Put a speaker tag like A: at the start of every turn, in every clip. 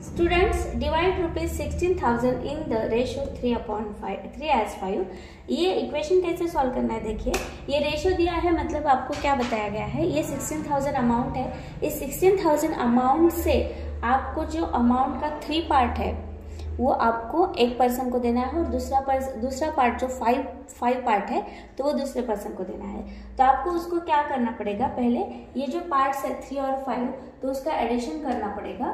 A: Students, divide ₹16,000 in the ratio 3:5। ये equation कैसे solve करना है? देखिए, ये रेशियो दिया है, मतलब आपको क्या बताया गया है, ये 16,000 अमाउंट है। इस 16,000 अमाउंट से आपको जो अमाउंट का 3 पार्ट है वो आपको एक पर्सन को देना है, और दूसरा पार्ट जो 5 पार्ट है तो वो दूसरे पर्सन को देना है। तो आपको उसको क्या करना पड़ेगा, पहले ये जो पार्ट्स है 3 और 5, तो उसका एडिशन करना पड़ेगा।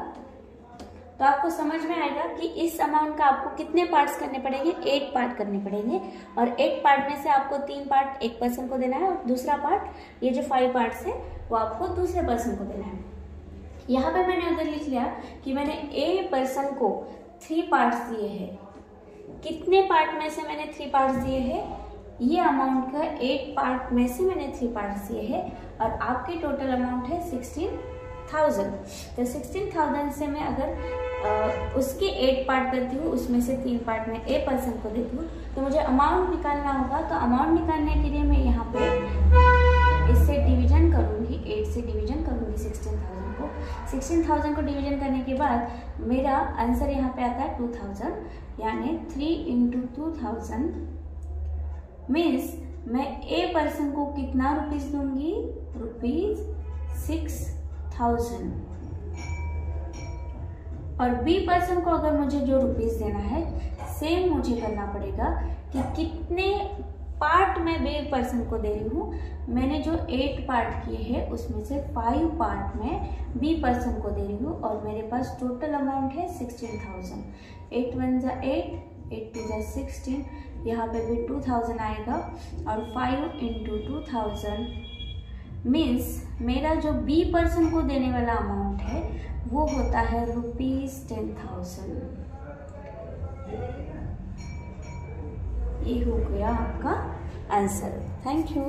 A: तो आपको समझ में आएगा कि इस अमाउंट का आपको कितने पार्ट्स करने पड़ेंगे, 8 पार्ट करने पड़ेंगे। और 8 पार्ट में से आपको 3 पार्ट एक पर्सन को देना है, और दूसरा पार्ट ये जो 5 पार्ट्स है वो आपको दूसरे पर्सन को देना है। यहाँ पे मैंने उधर लिख लिया कि मैंने ए पर्सन को 3 पार्ट्स दिए हैं। कितने पार्ट में से मैंने 3 पार्ट्स दिए हैं? ये अमाउंट का 8 पार्ट में से मैंने 3 पार्ट्स दिए हैं, और आपकी टोटल अमाउंट है 16,000। तो 16,000 से मैं अगर उसके 8 पार्ट करती हूँ, उसमें से 3 पार्ट में ए पर्सन को देती हूँ, तो मुझे अमाउंट निकालना होगा। तो अमाउंट निकालने के लिए मैं यहाँ पे इससे डिवीजन करूँगी, 8 से डिवीजन करूँगी 16,000 को। 16,000 को डिवीजन करने के बाद मेरा आंसर यहाँ पे आता है 2,000, यानी 3 × 2,000 मीन्स मैं ए पर्सन को कितना रुपीज दूंगी, ₹6,000। और बी पर्सन को अगर मुझे जो रुपीज देना है, सेम मुझे करना पड़ेगा कि कितने पार्ट में बी पर्सन को दे रही हूँ। मैंने जो 8 पार्ट किए हैं उसमें से 5 पार्ट में बी पर्सन को दे रही हूँ, और मेरे पास टोटल अमाउंट है 16,000। 8 1 × 8, 8 2 × 16, यहाँ पे भी 2,000 आएगा, और 5 × 2,000 मीन्स मेरा जो बी पर्सन को देने वाला अमाउंट है वो होता है ₹10,000। ये हो गया आपका आंसर। Thank you.